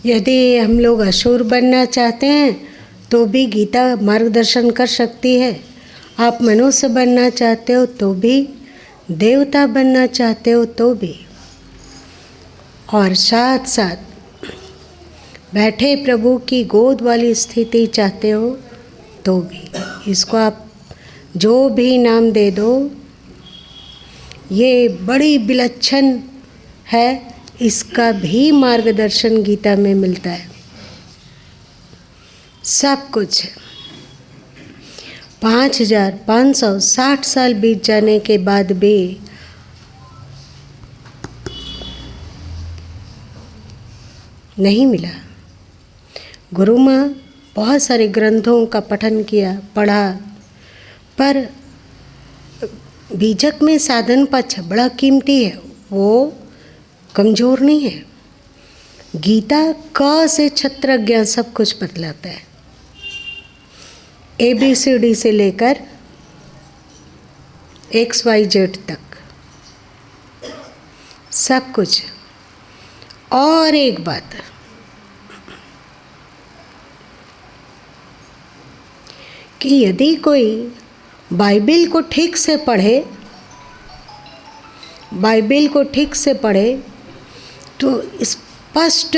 यदि हम लोग असुर बनना चाहते हैं तो भी गीता मार्गदर्शन कर सकती है। आप मनुष्य बनना चाहते हो तो भी, देवता बनना चाहते हो तो भी, और साथ साथ बैठे प्रभु की गोद वाली स्थिति चाहते हो तो भी। इसको आप जो भी नाम दे दो, ये बड़ी विलक्षण है। इसका भी मार्गदर्शन गीता में मिलता है। सब कुछ है। 5560 साल बीत जाने के बाद भी नहीं मिला। गुरु माँ बहुत सारे ग्रंथों का पठन किया, पढ़ा, पर बीजक में साधन पक्ष बड़ा कीमती है, वो कमज़ोर नहीं है। गीता क से क्षत्रज्ञ सब कुछ बतलाता है, ABCD से लेकर XYZ तक सब कुछ। और एक बात, कि यदि कोई बाइबिल को ठीक से पढ़े, बाइबिल को ठीक से पढ़े तो स्पष्ट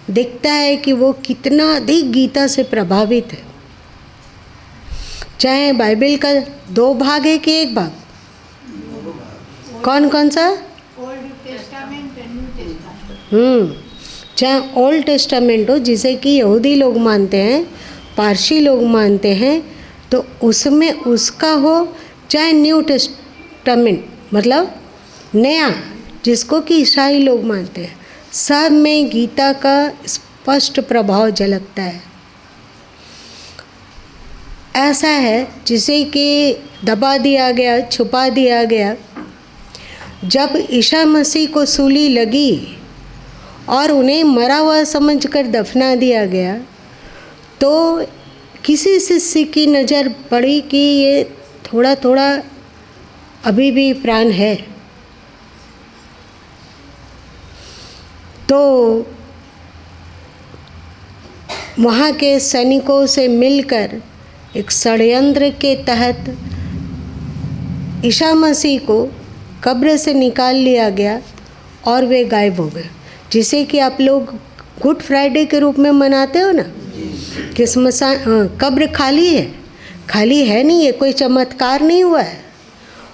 दिखता है कि वो कितना अधिक गीता से प्रभावित है। चाहे बाइबिल का 2 भाग है कि 1 भाग, कौन कौन सा? ओल्ड टेस्टामेंट और न्यू टेस्टामेंट। चाहे ओल्ड टेस्टामेंट हो, जिसे कि यहूदी लोग मानते हैं, पारसी लोग मानते हैं, तो उसमें उसका हो, चाहे न्यू टेस्टामेंट मतलब नया, जिसको कि ईसाई लोग मानते हैं, सब में गीता का स्पष्ट प्रभाव झलकता है। ऐसा है जिसे कि दबा दिया गया, छुपा दिया गया। जब ईसा मसीह को सूली लगी और उन्हें मरा हुआ समझकर दफना दिया गया, तो किसी शिष्य की नज़र पड़ी कि ये थोड़ा थोड़ा अभी भी प्राण है, तो वहाँ के सैनिकों से मिलकर एक षड्यंत्र के तहत ईसा मसीह को कब्र से निकाल लिया गया और वे गायब हो गए। जिसे कि आप लोग गुड फ्राइडे के रूप में मनाते हो ना, कि कब्र खाली है नहीं, ये कोई चमत्कार नहीं हुआ है।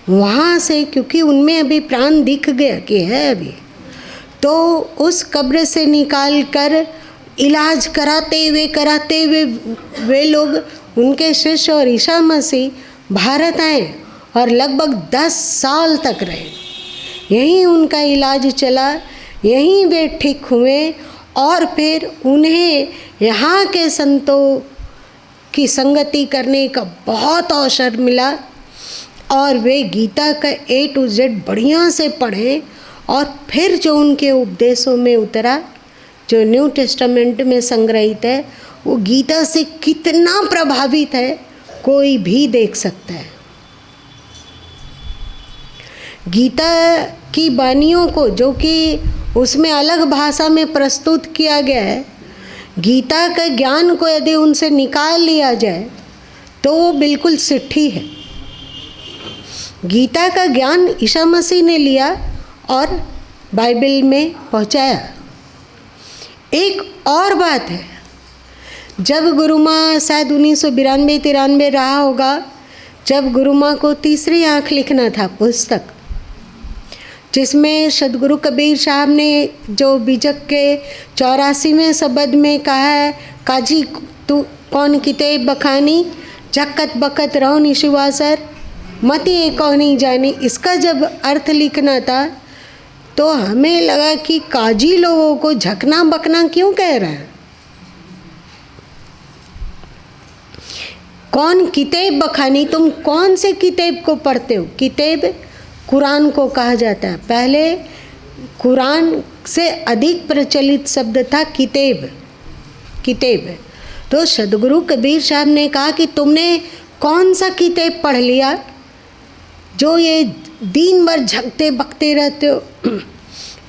वहाँ से क्योंकि उनमें अभी प्राण दिख गया कि है अभी, तो उस कब्र से निकाल कर इलाज कराते हुए वे लोग, उनके शिष्य और ईसा मसीह भारत आए और लगभग 10 साल तक रहे। यहीं उनका इलाज चला, यहीं वे ठीक हुए, और फिर उन्हें यहाँ के संतों की संगति करने का बहुत अवसर मिला और वे गीता का A to Z बढ़िया से पढ़े, और फिर जो उनके उपदेशों में उतरा, जो न्यू टेस्टामेंट में संग्रहित है, वो गीता से कितना प्रभावित है कोई भी देख सकता है। गीता की वाणियों को, जो कि उसमें अलग भाषा में प्रस्तुत किया गया है, गीता के ज्ञान को यदि उनसे निकाल लिया जाए तो वो बिल्कुल सिट्ठी है। गीता का ज्ञान ईसा मसीह ने लिया और बाइबल में पहुंचाया। एक और बात है, जब गुरु माँ शायद 1992-93 रहा होगा, जब गुरु माँ को तीसरी आँख लिखना था पुस्तक, जिसमें सदगुरु कबीर साहब ने जो बीजक के 84वें शब्द में कहा है, काजी तू कौन किते बखानी, जक्कत बकत रहो निशिवासर मति कौनी जानी। इसका जब अर्थ लिखना था तो हमें लगा कि काजी लोगों को झकना बकना क्यों कह रहा है। कौन किताब बखानी, तुम कौन से किताब को पढ़ते हो? किताब कुरान को कहा जाता है। पहले कुरान से अधिक प्रचलित शब्द था किताब। तो सदगुरु कबीर साहब ने कहा कि तुमने कौन सा किताब पढ़ लिया जो ये दिन भर झकते बकते रहते हो।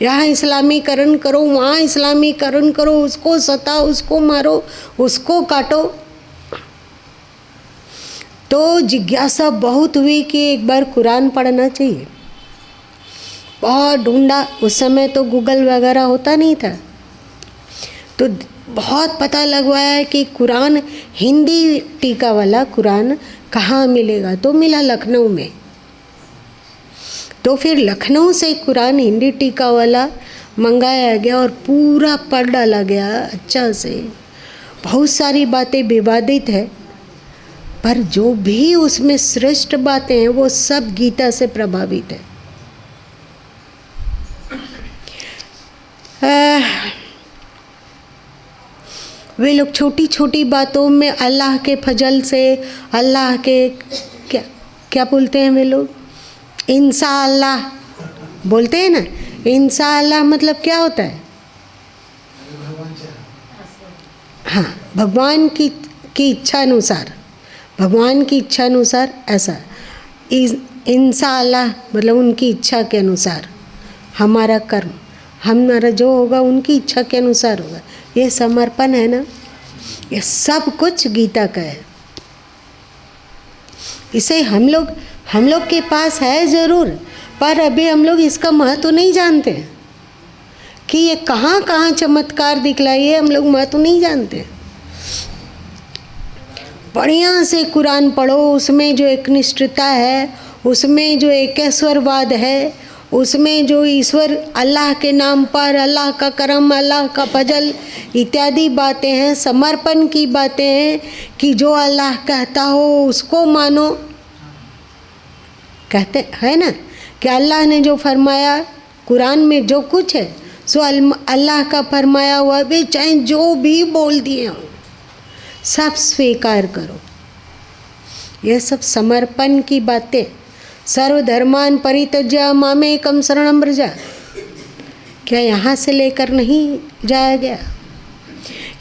यहाँ इस्लामीकरण करो, वहाँ इस्लामीकरण करो, उसको सताओ, उसको मारो, उसको काटो। तो जिज्ञासा बहुत हुई कि एक बार कुरान पढ़ना चाहिए। बहुत ढूंढा, उस समय तो गूगल वगैरह होता नहीं था, तो बहुत पता लगवाया कि कुरान हिंदी टीका वाला कुरान कहाँ मिलेगा। तो मिला लखनऊ में। तो फिर लखनऊ से कुरान हिंदी टीका वाला मंगाया गया और पूरा पढ़ डाला गया अच्छा से। बहुत सारी बातें विवादित है, पर जो भी उसमें श्रेष्ठ बातें हैं वो सब गीता से प्रभावित है। वे लोग छोटी छोटी बातों में अल्लाह के फजल से, अल्लाह के क्या क्या बोलते हैं वे लोग, इंशाअल्लाह बोलते हैं ना। इंशाअल्लाह मतलब क्या होता है? हाँ, भगवान की इच्छा अनुसार, भगवान की इच्छा अनुसार ऐसा। इंशाअल्लाह मतलब उनकी इच्छा के अनुसार हमारा कर्म, हमारा जो होगा उनकी इच्छा के अनुसार होगा। ये समर्पण है ना, ये सब कुछ गीता का है। इसे हम लोग के पास है ज़रूर, पर अभी हम लोग इसका महत्व नहीं जानते कि ये कहाँ कहाँ चमत्कार दिखलाई है, हम लोग महत्व नहीं जानते। बढ़िया से कुरान पढ़ो, उसमें जो एकनिष्ठता है, उसमें जो एकेश्वरवाद है, उसमें जो ईश्वर अल्लाह के नाम पर, अल्लाह का करम, अल्लाह का फजल इत्यादि बातें हैं, समर्पण की बातें हैं कि जो अल्लाह कहता हो उसको मानो। कहते है ना कि अल्लाह ने जो फरमाया, कुरान में जो कुछ है सो अल्लाह का फरमाया हुआ, वे चाहे जो भी बोल दिए हों सब स्वीकार करो। यह सब समर्पण की बातें। सर्वधर्मान परित्यज्य मामेकं शरणं व्रज, क्या यहाँ से लेकर नहीं जाया गया?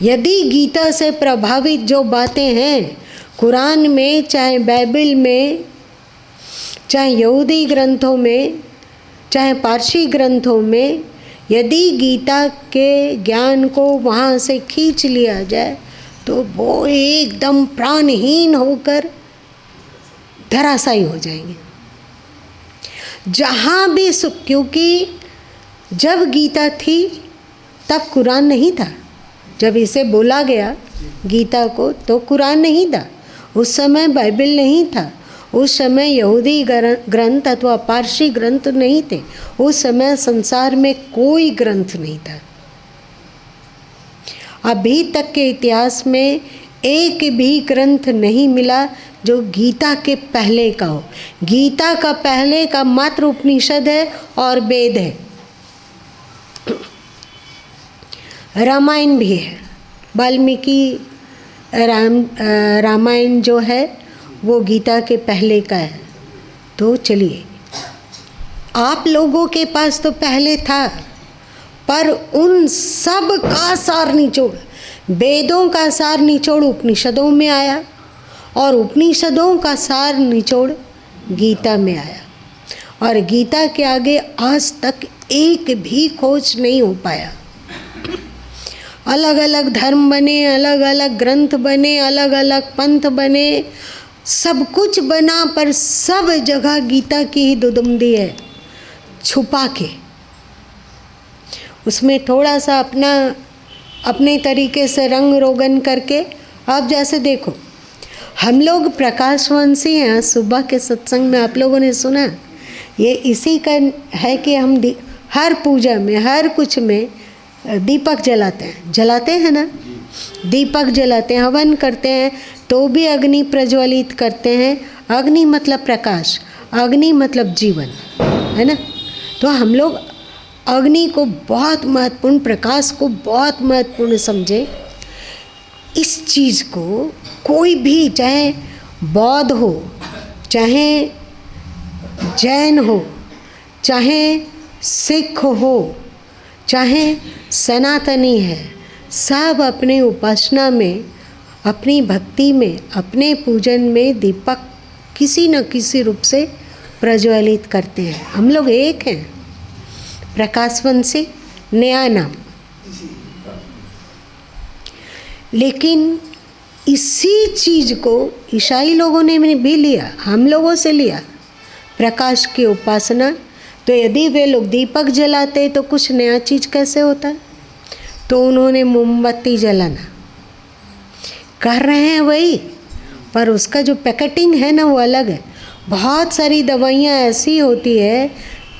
यदि गीता से प्रभावित जो बातें हैं कुरान में, चाहे बाइबल में, चाहे यहूदी ग्रंथों में, चाहे पारसी ग्रंथों में, यदि गीता के ज्ञान को वहाँ से खींच लिया जाए तो वो एकदम प्राणहीन होकर धराशायी हो जाएंगे। जहाँ भी क्योंकि जब गीता थी तब कुरान नहीं था। जब इसे बोला गया गीता को तो कुरान नहीं था, उस समय बाइबल नहीं था, उस समय यहूदी ग्रंथ अथवा पारसी ग्रंथ नहीं थे, उस समय संसार में कोई ग्रंथ नहीं था। अभी तक के इतिहास में एक भी ग्रंथ नहीं मिला जो गीता के पहले का हो। गीता का पहले का मात्र उपनिषद है और वेद है। रामायण भी है, वाल्मीकि रामायण जो है वो गीता के पहले का है। तो चलिए, आप लोगों के पास तो पहले था, पर उन सब का सार निचोड़, वेदों का सार निचोड़ उपनिषदों में आया और उपनिषदों का सार निचोड़ गीता में आया। और गीता के आगे आज तक एक भी खोज नहीं हो पाया। अलग अलग धर्म बने, अलग अलग ग्रंथ बने, अलग अलग पंथ बने, सब कुछ बना, पर सब जगह गीता की ही दुदुमदी है, छुपा के। उसमें थोड़ा सा अपने तरीके से रंग रोगन करके। आप जैसे देखो, हम लोग प्रकाशवंशी हैं। सुबह के सत्संग में आप लोगों ने सुना, ये इसी का है कि हम हर पूजा में, हर कुछ में दीपक जलाते हैं ना, दीपक जलाते हैं, हवन करते हैं, तो भी अग्नि प्रज्वलित करते हैं। अग्नि मतलब प्रकाश, अग्नि मतलब जीवन, है ना। तो हम लोग अग्नि को बहुत महत्वपूर्ण, प्रकाश को बहुत महत्वपूर्ण समझे। इस चीज़ को कोई भी, चाहे बौद्ध हो, चाहे जैन हो, चाहे सिख हो, चाहे सनातनी है, सब अपने उपासना में, अपनी भक्ति में, अपने पूजन में दीपक किसी न किसी रूप से प्रज्वलित करते हैं। हम लोग एक हैं। प्रकाशवंशी नया नाम। लेकिन इसी चीज़ को ईसाई लोगों ने भी लिया, हम लोगों से लिया, प्रकाश की उपासना। तो यदि वे लोग दीपक जलाते तो कुछ नया चीज़ कैसे होता? तो उन्होंने मोमबत्ती जलाना कर रहे हैं वही, पर उसका जो पैकेटिंग है ना वो अलग है। बहुत सारी दवाइयाँ ऐसी होती है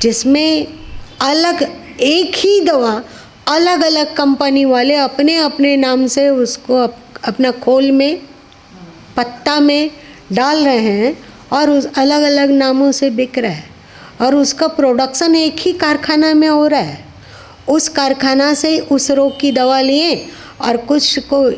जिसमें अलग एक ही दवा अलग अलग कंपनी वाले अपने अपने नाम से उसको अपना खोल में पत्ता में डाल रहे हैं और उस अलग अलग नामों से बिक रहा है, और उसका प्रोडक्शन एक ही कारखाना में हो रहा है। उस कारखाना से उस रोग की दवा लिए और कुछ को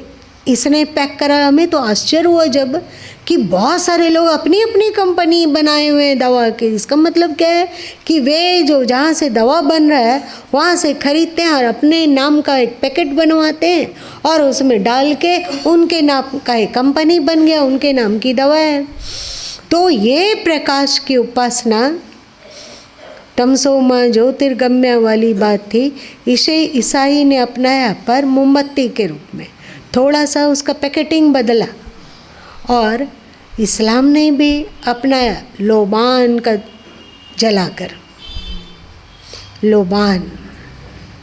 इसने पैक करा। हमें तो आश्चर्य हुआ जब कि बहुत सारे लोग अपनी अपनी कंपनी बनाए हुए हैं दवा के। इसका मतलब क्या है कि वे जो जहाँ से दवा बन रहा है वहाँ से खरीदते हैं और अपने नाम का एक पैकेट बनवाते हैं और उसमें डाल के उनके नाम का एक कंपनी बन गया, उनके नाम की दवा है। तो ये प्रकाश की उपासना तमसोमा ज्योतिर्गम्य वाली बात थी। इसे ईसाई ने अपनाया पर मोमबत्ती के रूप में, थोड़ा सा उसका पैकेटिंग बदला। और इस्लाम ने भी अपनाया लोबान का जलाकर। लोबान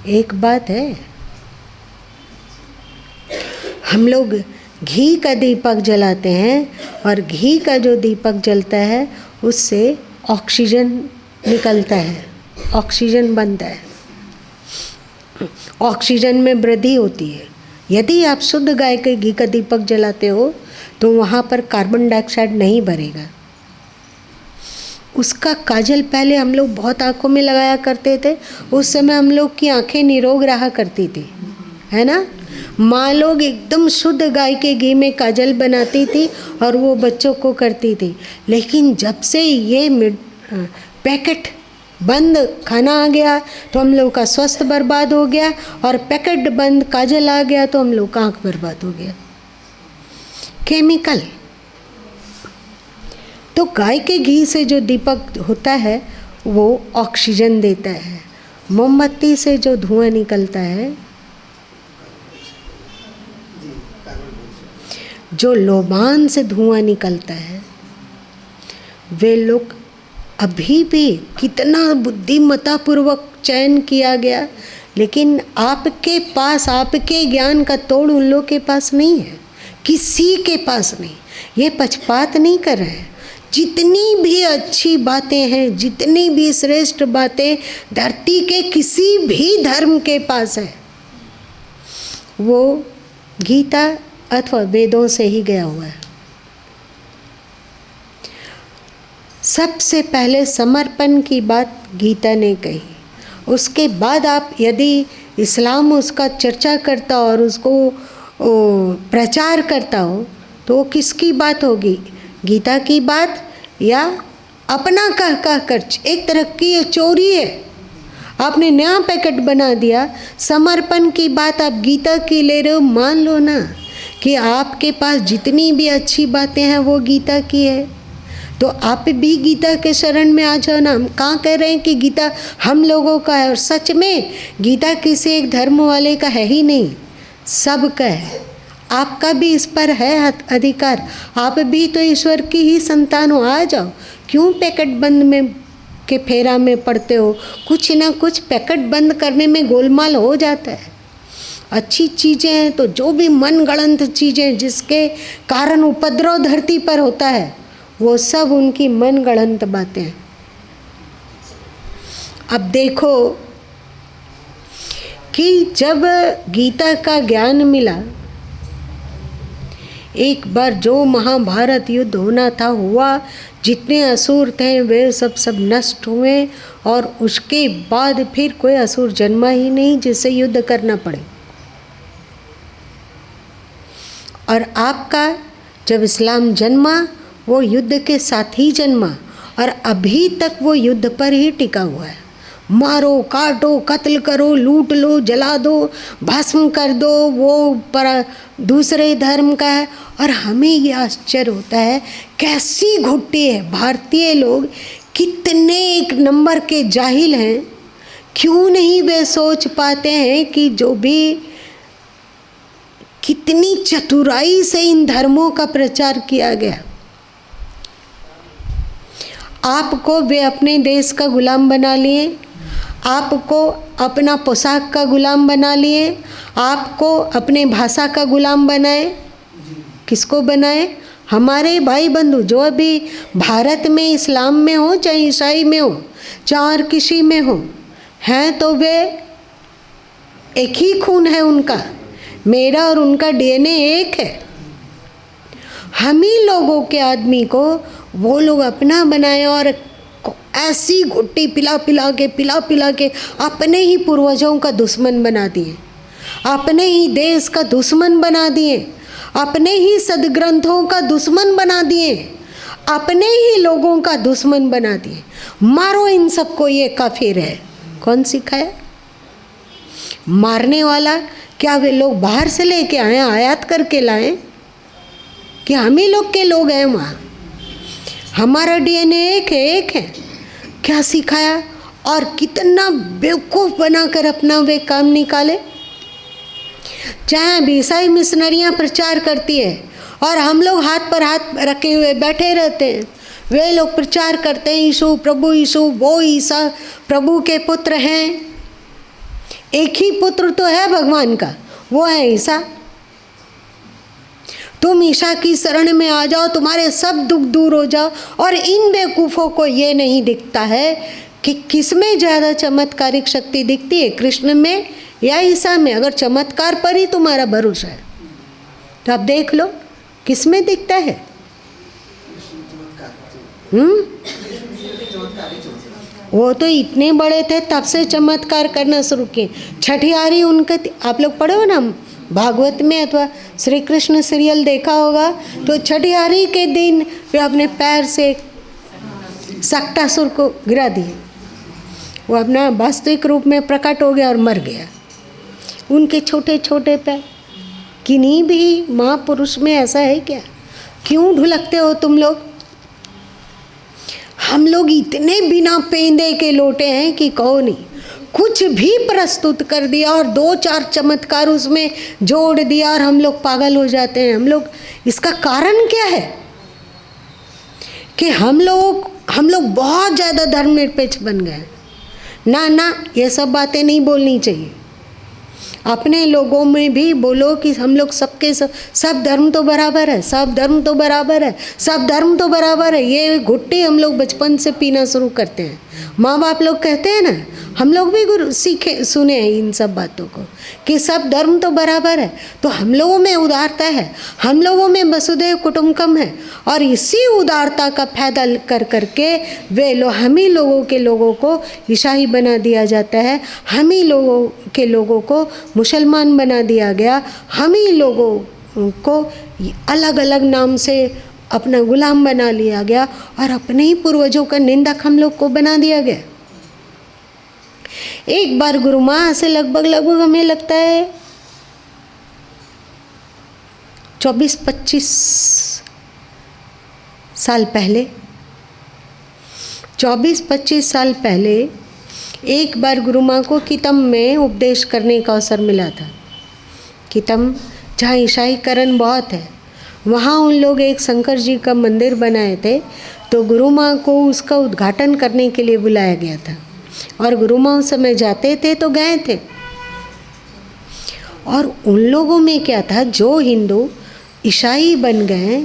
एक बात है, हम लोग घी का दीपक जलाते हैं और घी का जो दीपक जलता है उससे ऑक्सीजन निकलता है, ऑक्सीजन बनता है, ऑक्सीजन में वृद्धि होती है। यदि आप शुद्ध गाय के घी का दीपक जलाते हो तो वहाँ पर कार्बन डाइऑक्साइड नहीं भरेगा। उसका काजल पहले हम लोग बहुत आँखों में लगाया करते थे, उस समय हम लोग की आँखें निरोग रहा करती थी, है ना। माँ लोग एकदम शुद्ध गाय के घी में काजल बनाती थी और वो बच्चों को करती थी। लेकिन जब से ये पैकेट बंद खाना आ गया तो हम लोग का स्वास्थ्य बर्बाद हो गया, और पैकेट बंद काजल आ गया तो हम लोग का आँख बर्बाद हो गया। केमिकल। तो गाय के घी से जो दीपक होता है वो ऑक्सीजन देता है। मोमबत्ती से जो धुआं निकलता है, जो लोबान से धुआं निकलता है, वे लोग अभी भी कितना बुद्धिमत्तापूर्वक चयन किया गया, लेकिन आपके पास आपके ज्ञान का तोड़ उन लोग के पास नहीं है, किसी के पास नहीं। ये पक्षपात नहीं कर रहे हैं। जितनी भी अच्छी बातें हैं, जितनी भी श्रेष्ठ बातें धरती के किसी भी धर्म के पास है, वो गीता अथवा वेदों से ही गया हुआ है। सबसे पहले समर्पण की बात गीता ने कही। उसके बाद आप यदि इस्लाम उसका चर्चा करता और उसको प्रचार करता हो तो वो किसकी बात होगी? गीता की बात या अपना कह कर? एक तरह की ये चोरी है। आपने नया पैकेट बना दिया। समर्पण की बात आप गीता की ले रहे हो, मान लो ना कि आपके पास जितनी भी अच्छी बातें हैं वो गीता की है, तो आप भी गीता के शरण में आ जाओ ना। हम कहाँ कह रहे हैं कि गीता हम लोगों का है, और सच में गीता किसी एक धर्म वाले का है ही नहीं, सबका है। आपका भी इस पर है अधिकार, आप भी तो ईश्वर की ही संतान हो। आ जाओ। क्यों पैकेट बंद में के फेरा में पड़ते हो? कुछ ना कुछ पैकेट बंद करने में गोलमाल हो जाता है। अच्छी चीज़ें हैं तो जो भी मन गढ़ंत चीज़ें जिसके कारण उपद्रव धरती पर होता है वो सब उनकी मन गढ़ंत बातें हैं। अब देखो कि जब गीता का ज्ञान मिला, एक बार जो महाभारत युद्ध होना था हुआ, जितने असुर थे वे सब नष्ट हुए, और उसके बाद फिर कोई असुर जन्मा ही नहीं जिससे युद्ध करना पड़े। और आपका जब इस्लाम जन्मा वो युद्ध के साथ ही जन्मा, और अभी तक वो युद्ध पर ही टिका हुआ है। मारो, काटो, कत्ल करो, लूट लो, जला दो, भस्म कर दो, वो पर दूसरे धर्म का है। और हमें ये आश्चर्य होता है कैसी घुट्टी है। भारतीय लोग कितने एक नंबर के जाहिल हैं क्यों नहीं वे सोच पाते हैं कि जो भी कितनी चतुराई से इन धर्मों का प्रचार किया गया। आपको वे अपने देश का गुलाम बना लिए, आपको अपना पोशाक का गुलाम बना लिए, आपको अपने भाषा का गुलाम बनाए। किसको बनाए? हमारे भाई बंधु जो अभी भारत में इस्लाम में हो, चाहे ईसाई में हो, चाहे और किसी में हो, हैं तो वे एक ही खून है उनका, मेरा और उनका डीएनए एक है। हम ही लोगों के आदमी को वो लोग अपना बनाए और ऐसी घुट्टी पिला पिला के अपने ही पूर्वजों का दुश्मन बना दिए, अपने ही देश का दुश्मन बना दिए, अपने ही सदग्रंथों का दुश्मन बना दिए, अपने ही लोगों का दुश्मन बना दिए। मारो इन सबको, ये काफिर है। कौन सिखाया? मारने वाला क्या वे लोग बाहर से लेके आए, आयात करके लाए? कि हम ही लोग के लोग हैं वहाँ? हमारा डीएनए एक है। क्या सिखाया? और कितना बेवकूफ़ बनाकर अपना वे काम निकाले। चाहे अब ईसाई मिशनरियाँ प्रचार करती है और हम लोग हाथ पर हाथ रखे हुए बैठे रहते हैं, वे लोग प्रचार करते हैं यीशु प्रभु, यीशु वो ईसा प्रभु के पुत्र हैं। एक ही पुत्र तो है भगवान का, वो है ईसा। तुम ईसा की शरण में आ जाओ, तुम्हारे सब दुख दूर हो जाओ। और इन बेवकूफ़ों को ये नहीं दिखता है कि किसमें ज़्यादा चमत्कारिक शक्ति दिखती है, कृष्ण में या ईसा में। अगर चमत्कार पर ही तुम्हारा भरोसा है तो आप देख लो किसमें दिखता है। वो तो इतने बड़े थे तब से चमत्कार करना शुरू किए। छठियारी उनके, आप लोग पढ़े हो ना भागवत में अथवा श्री कृष्ण सीरियल देखा होगा, तो छठियारी के दिन वे अपने पैर से सक्टासुर को गिरा दिए। वो अपना वास्तविक रूप में प्रकट हो गया और मर गया। उनके छोटे छोटे पैर। किन्हीं भी महापुरुष में ऐसा है क्या? क्यों ढुलकते हो तुम लोग? हम लोग इतने बिना पेंदे के लोटे हैं कि कहो नहीं। कुछ भी प्रस्तुत कर दिया और 2-4 चमत्कार उसमें जोड़ दिया और हम लोग पागल हो जाते हैं। हम लोग, इसका कारण क्या है? कि हम लोग बहुत ज़्यादा धर्मनिरपेक्ष बन गए। ना, ये सब बातें नहीं बोलनी चाहिए। अपने लोगों में भी बोलो कि हम लोग सब धर्म तो बराबर है, सब धर्म तो बराबर है, सब धर्म तो बराबर है। ये घुट्टी हम लोग बचपन से पीना शुरू करते हैं। माँ बाप लोग कहते हैं ना, हम लोग भी सुने हैं इन सब बातों को कि सब धर्म तो बराबर है। तो हम लोगों में उदारता है, हम लोगों में वसुधैव कुटुंबकम है। और इसी उदारता का फायदा कर करके हम ही लोगों को ईसाई बना दिया जाता है, हम ही के लोगों को मुसलमान बना दिया गया, हम ही लोगों को अलग अलग नाम से अपना गुलाम बना लिया गया और अपने ही पूर्वजों का निंदक हम लोग को बना दिया गया। एक बार गुरु माँ से लगभग हमें लगता है 24-25 साल पहले, 24-25 साल पहले एक बार गुरु माँ को कितम में उपदेश करने का अवसर मिला था। कितम जहाँ ईसाईकरण बहुत है, वहाँ उन लोग एक शंकर जी का मंदिर बनाए थे। तो गुरु माँ को उसका उद्घाटन करने के लिए बुलाया गया था और गुरु माँ उस समय जाते थे तो गए थे। और उन लोगों में क्या था, जो हिंदू ईसाई बन गए,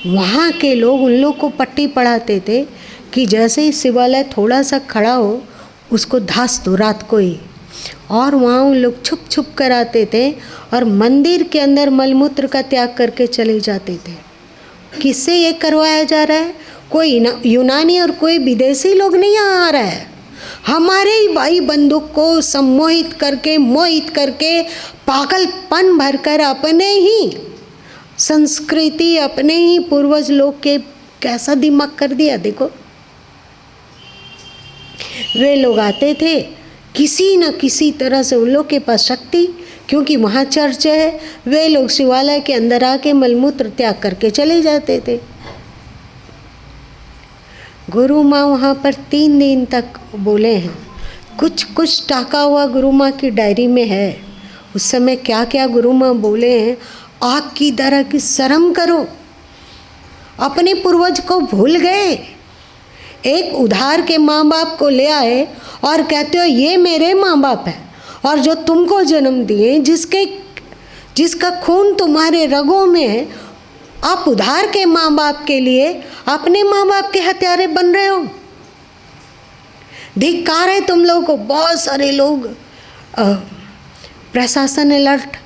वहाँ के लोग उन लोग को पट्टी पढ़ाते थे कि जैसे ही शिवालय थोड़ा सा खड़ा हो उसको धास दो रात को ही। और वहाँ उन लोग छुप छुप कर आते थे और मंदिर के अंदर मलमूत्र का त्याग करके चले जाते थे। किससे ये करवाया जा रहा है? कोई यूनानी और कोई विदेशी लोग नहीं आ रहा है, हमारे ही भाई बंदूक को सम्मोहित करके मोहित करके पागलपन भरकर अपने ही संस्कृति, अपने ही पूर्वज लोग के कैसा दिमाग कर दिया। देखो, वे लोग आते थे किसी न किसी तरह से, उन लोग के पास शक्ति, क्योंकि वहाँ चर्च है, वे लोग शिवालय के अंदर आके मलमूत्र त्याग करके चले जाते थे। गुरु माँ वहाँ पर 3 दिन तक बोले हैं। कुछ कुछ टाका हुआ गुरु माँ की डायरी में है। उस समय क्या क्या गुरु माँ बोले हैं, आग की तरह की शर्म करो। अपने पूर्वज को भूल गए। एक उधार के माँ बाप को ले आए और कहते हो ये मेरे माँ बाप है, और जो तुमको जन्म दिए, जिसका खून तुम्हारे रगों में है, आप उधार के माँ बाप के लिए अपने माँ बाप के हत्यारे बन रहे हो। धिक्कार है तुम लोगों को। बहुत सारे लोग, प्रशासन अलर्ट।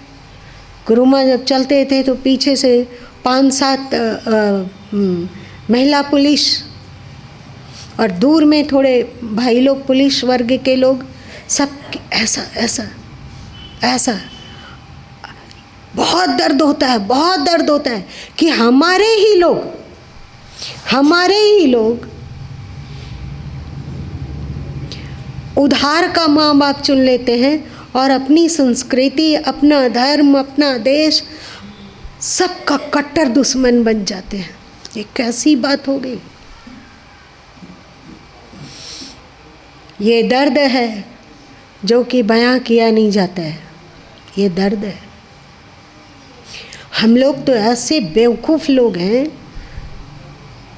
गुरु माँ जब चलते थे तो पीछे से 5-7 महिला पुलिस, और दूर में थोड़े भाई लोग पुलिस वर्ग के लोग, सब ऐसा ऐसा ऐसा। बहुत दर्द होता है, बहुत दर्द होता है कि हमारे ही लोग उधार का माँ बाप चुन लेते हैं और अपनी संस्कृति, अपना धर्म, अपना देश, सबका कट्टर दुश्मन बन जाते हैं। ये कैसी बात हो गई? ये दर्द है जो कि बयां किया नहीं जाता है। ये दर्द है। हम लोग तो ऐसे बेवकूफ़ लोग हैं।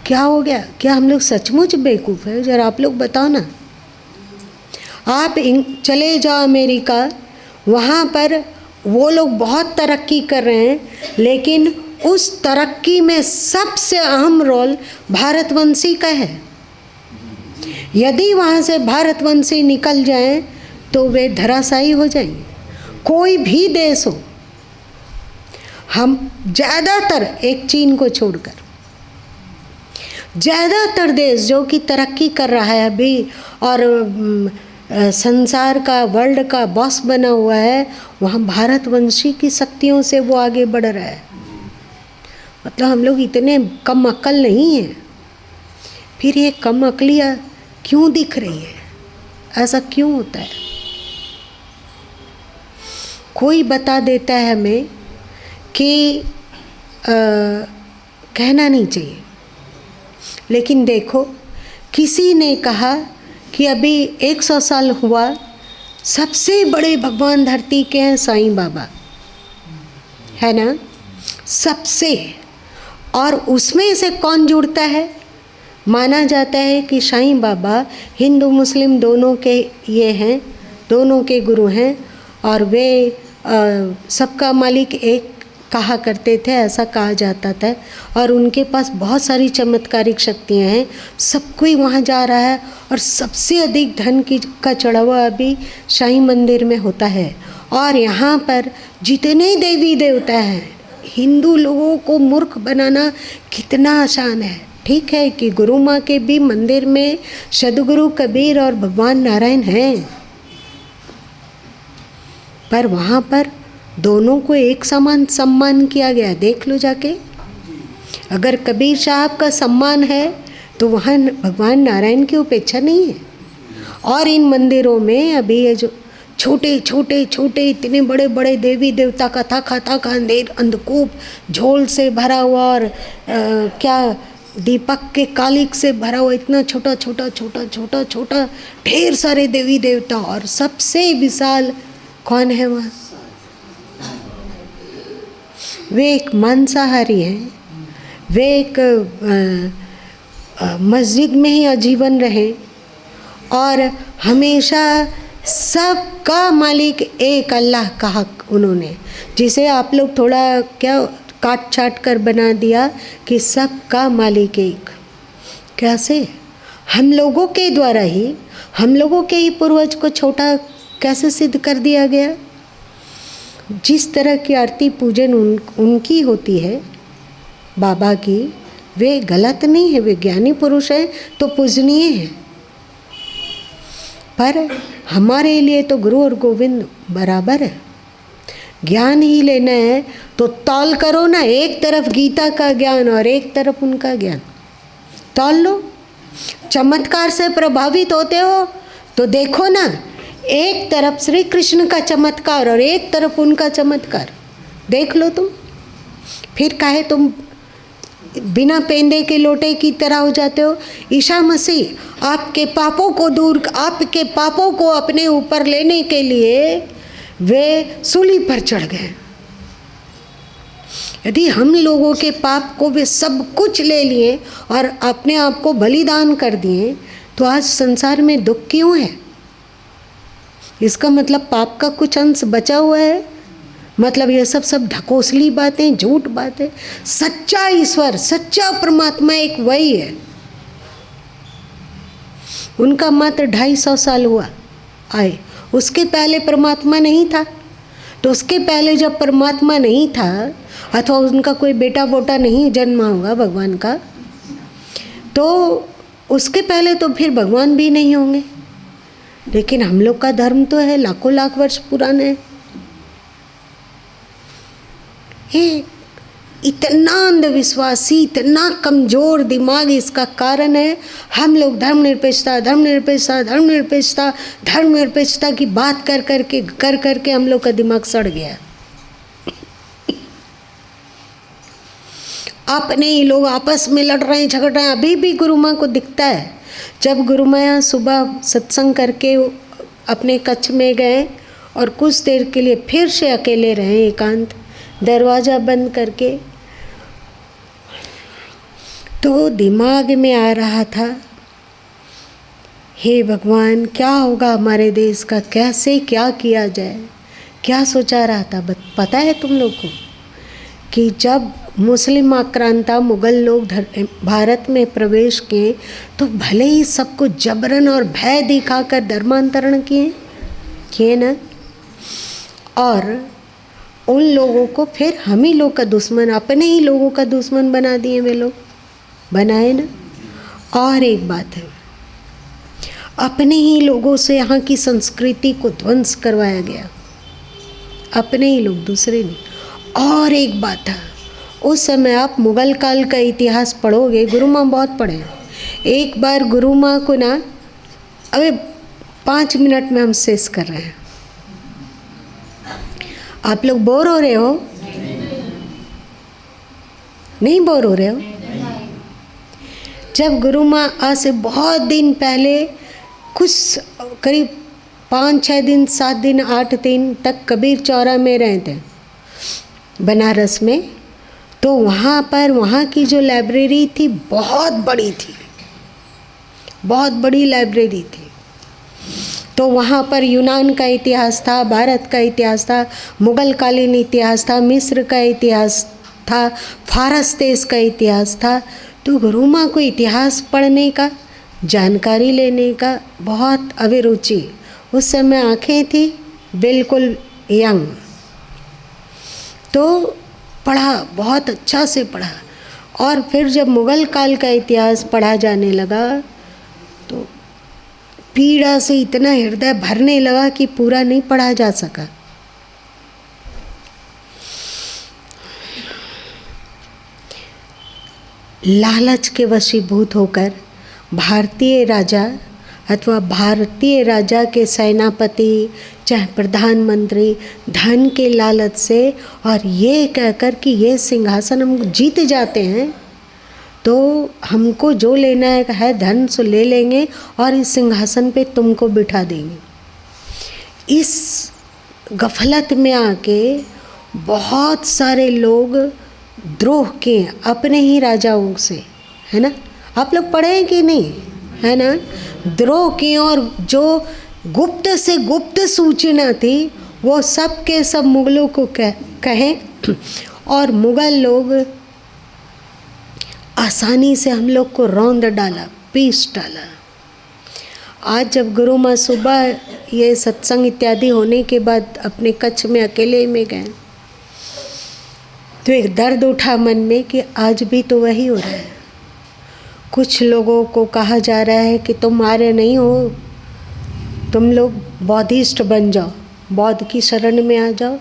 क्या हो गया? क्या हम लोग सचमुच बेवकूफ़ है? जरा आप लोग बताओ ना। आप चले जाओ अमेरिका, वहाँ पर वो लोग बहुत तरक्की कर रहे हैं, लेकिन उस तरक्की में सबसे अहम रोल भारतवंशी का है। यदि वहाँ से भारतवंशी निकल जाएं तो वे धराशायी हो जाएंगे। कोई भी देश हो, हम ज़्यादातर, एक चीन को छोड़कर, ज़्यादातर देश जो कि तरक्की कर रहा है अभी और संसार का, वर्ल्ड का बॉस बना हुआ है, वहाँ भारतवंशी की शक्तियों से वो आगे बढ़ रहा है। मतलब हम लोग इतने कम अक्ल नहीं हैं। फिर ये कम अक्लियाँ क्यों दिख रही है? ऐसा क्यों होता है? कोई बता देता है हमें कि कहना नहीं चाहिए, लेकिन देखो, किसी ने कहा कि अभी 100 साल हुआ, सबसे बड़े भगवान धरती के हैं साईं बाबा, है ना? सबसे। और उसमें से कौन जुड़ता है? माना जाता है कि साईं बाबा हिंदू मुस्लिम दोनों के ये हैं, दोनों के गुरु हैं, और वे सबका मालिक एक कहा करते थे, ऐसा कहा जाता था। और उनके पास बहुत सारी चमत्कारिक शक्तियाँ हैं। सब कोई वहाँ जा रहा है, और सबसे अधिक धन का चढ़ावा अभी शाही मंदिर में होता है। और यहाँ पर जितने देवी देवता हैं, हिंदू लोगों को मूर्ख बनाना कितना आसान है। ठीक है कि गुरु माँ के भी मंदिर में सदगुरु कबीर और भगवान नारायण हैं, पर वहाँ पर दोनों को एक समान सम्मान किया गया। देख लो जाके। अगर कबीर साहब का सम्मान है तो वहाँ भगवान नारायण की उपेक्षा नहीं है। और इन मंदिरों में अभी ये जो छोटे छोटे छोटे इतने बड़े बड़े देवी देवता का था अंधेर अंधकूप झोल से भरा हुआ, और क्या दीपक के कालिक से भरा हुआ, इतना छोटा छोटा छोटा छोटा छोटा ढेर सारे देवी देवता। और सबसे विशाल कौन है वहाँ? वे एक मांसाहारी हैं। वे एक मस्जिद में ही आजीवन रहे, और हमेशा सबका मालिक एक अल्लाह कहा उन्होंने, जिसे आप लोग थोड़ा क्या काट छाट कर बना दिया कि सबका मालिक एक। कैसे? हम लोगों के द्वारा ही, हम लोगों के ही पूर्वज को छोटा कैसे सिद्ध कर दिया गया? जिस तरह की आरती पूजन उनकी होती है बाबा की, वे गलत नहीं है, वे ज्ञानी पुरुष हैं तो पूजनीय हैं। पर हमारे लिए तो गुरु और गोविंद बराबर है। ज्ञान ही लेना है तो तौल करो ना, एक तरफ गीता का ज्ञान और एक तरफ उनका ज्ञान, तौल लो। चमत्कार से प्रभावित होते हो तो देखो ना, एक तरफ श्री कृष्ण का चमत्कार और एक तरफ उनका चमत्कार, देख लो तुम। फिर काहे तुम बिना पेंदे के लोटे की तरह हो जाते हो। ईसा मसीह आपके पापों को अपने ऊपर लेने के लिए वे सूली पर चढ़ गए। यदि हम लोगों के पाप को वे सब कुछ ले लिए और अपने आप को बलिदान कर दिए, तो आज संसार में दुख क्यों है? इसका मतलब पाप का कुछ अंश बचा हुआ है। मतलब ये सब ढकोसली बातें, झूठ बातें। सच्चा ईश्वर, सच्चा परमात्मा एक वही है। उनका मात्र 250 साल हुआ आए, उसके पहले परमात्मा नहीं था। तो उसके पहले जब परमात्मा नहीं था, अथवा उनका कोई बेटा वोटा नहीं जन्मा होगा भगवान का, तो उसके पहले तो फिर भगवान भी नहीं होंगे। लेकिन हम लोग का धर्म तो है लाखों लाख वर्ष पुराने। ये इतना अंधविश्वासी, इतना कमज़ोर दिमाग, इसका कारण है हम लोग धर्मनिरपेक्षता की बात कर करके हम लोग का दिमाग सड़ गया। अपने ही लोग आपस में लड़ रहे हैं, झगड़ रहे हैं। अभी भी गुरु माँ को दिखता है, जब गुरु माँ यहाँ सुबह सत्संग करके अपने कक्ष में गए और कुछ देर के लिए फिर से अकेले रहे, एकांत, दरवाज़ा बंद करके, तो दिमाग में आ रहा था, हे भगवान क्या होगा हमारे देश का, कैसे क्या किया जाए। क्या सोचा रहा था पता है तुम लोग को? कि जब मुस्लिम आक्रांता मुग़ल लोग भारत में प्रवेश किए, तो भले ही सबको जबरन और भय दिखाकर धर्मांतरण किए ना, और उन लोगों को फिर हम ही लोग का दुश्मन, अपने ही लोगों का दुश्मन बना दिए वे लोग, बनाए ना। और एक बात है, अपने ही लोगों से यहाँ की संस्कृति को ध्वंस करवाया गया, अपने ही लोग, दूसरे नहीं। और एक बात है, उस समय आप मुग़ल काल का इतिहास पढ़ोगे, गुरु माँ बहुत पढ़े। एक बार गुरु माँ को ना, अबे 5 मिनट में हम शेष कर रहे हैं, आप लोग बोर हो रहे हो? नहीं बोर हो रहे हो? जब गुरु माँ आज से बहुत दिन पहले, कुछ करीब 5-6 दिन, 7 दिन, 8 दिन तक कबीर चौरा में रहे थे बनारस में, तो वहाँ पर वहाँ की जो लाइब्रेरी थी बहुत बड़ी थी, बहुत बड़ी लाइब्रेरी थी। तो वहाँ पर यूनान का इतिहास था, भारत का इतिहास था, मुग़ल कालीन इतिहास था, मिस्र का इतिहास था, फारस देश का इतिहास था। तो गुरु माँ को इतिहास पढ़ने का, जानकारी लेने का बहुत अभिरुचि। उस समय आँखें थी बिल्कुल यंग, तो पढ़ा, बहुत अच्छा से पढ़ा। और फिर जब मुग़ल काल का इतिहास पढ़ा जाने लगा, तो पीड़ा से इतना हृदय भरने लगा कि पूरा नहीं पढ़ा जा सका। लालच के वशीभूत होकर भारतीय राजा अथवा भारतीय राजा के सेनापति, चाहे प्रधानमंत्री, धन के लालच से और ये कहकर कि ये सिंहासन हम जीत जाते हैं, तो हमको जो लेना है धन सो ले लेंगे और इस सिंहासन पे तुमको बिठा देंगे। इस गफलत में आके बहुत सारे लोग द्रोह किए अपने ही राजाओं से, है ना? आप लोग पढ़े हैं कि नहीं, है ना? द्रोह किए, और जो गुप्त से गुप्त सूचना थी वो सब के सब मुग़लों को कहें, और मुग़ल लोग आसानी से हम लोग को रौंद डाला, पीस डाला। आज जब गुरु माँ सुबह ये सत्संग इत्यादि होने के बाद अपने कच्छ में अकेले में गए, तो एक दर्द उठा मन में कि आज भी तो वही हो रहा है। कुछ लोगों को कहा जा रहा है कि तुम आर्य नहीं हो, तुम लोग बौद्धिस्ट बन जाओ, बौद्ध की शरण में आ जाओ।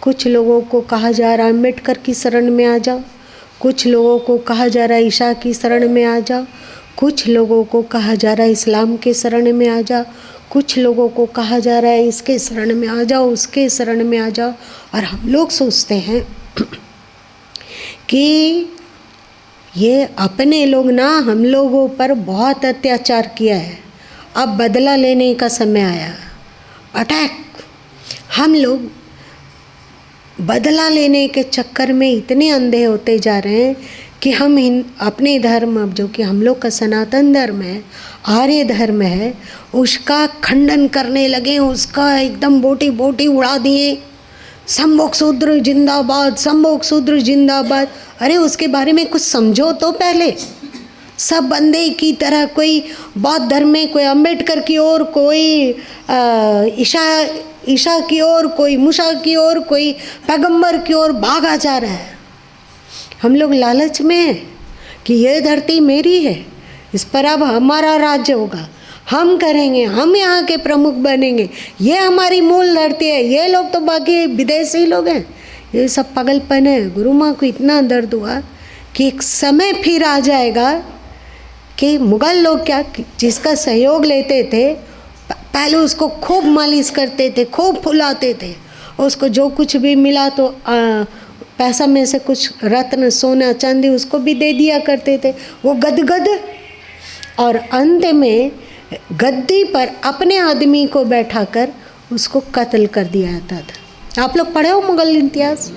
कुछ लोगों को कहा जा रहा है अम्बेडकर की शरण में आ जाओ, कुछ लोगों को कहा जा रहा है ईसा की शरण में आ जाओ, कुछ लोगों को कहा जा रहा है इस्लाम के शरण में आ जाओ, कुछ लोगों को कहा जा रहा है इसके शरण में आ जाओ, उसके शरण में आ जाओ। और हम लोग सोचते हैं कि ये अपने लोग ना हम लोगों पर बहुत अत्याचार किया है, अब बदला लेने का समय आया। अटैक, हम लोग बदला लेने के चक्कर में इतने अंधे होते जा रहे हैं कि हम अपने धर्म, अब जो कि हम लोग का सनातन धर्म है, आर्य धर्म है, उसका खंडन करने लगे, उसका एकदम बोटी बोटी उड़ा दिए। संभोग शूद्र जिंदाबाद, संभोग शूद्र जिंदाबाद। अरे उसके बारे में कुछ समझो तो पहले। सब बंदे की तरह, कोई बौद्ध धर्म में कोई अम्बेडकर की ओर, कोई ईशा की ओर, कोई मूसा की ओर, कोई पैगंबर की ओर भागा जा रहा है। हम लोग लालच में हैं कि ये धरती मेरी है, इस पर अब हमारा राज्य होगा, हम करेंगे, हम यहाँ के प्रमुख बनेंगे, ये हमारी मूल धरती है, ये लोग तो बाकी विदेशी लोग हैं। ये सब पागलपन है। गुरु माँ को इतना दर्द हुआ कि एक समय फिर आ जाएगा कि मुग़ल लोग क्या, जिसका सहयोग लेते थे, पहले उसको खूब मालिश करते थे, खूब फुलाते थे, उसको जो कुछ भी मिला तो पैसा में से कुछ रत्न, सोना, चांदी उसको भी दे दिया करते थे। वो गदगद, और अंत में गद्दी पर अपने आदमी को बैठाकर उसको कत्ल कर दिया जाता था। आप लोग पढ़े हो मुग़ल इतिहास?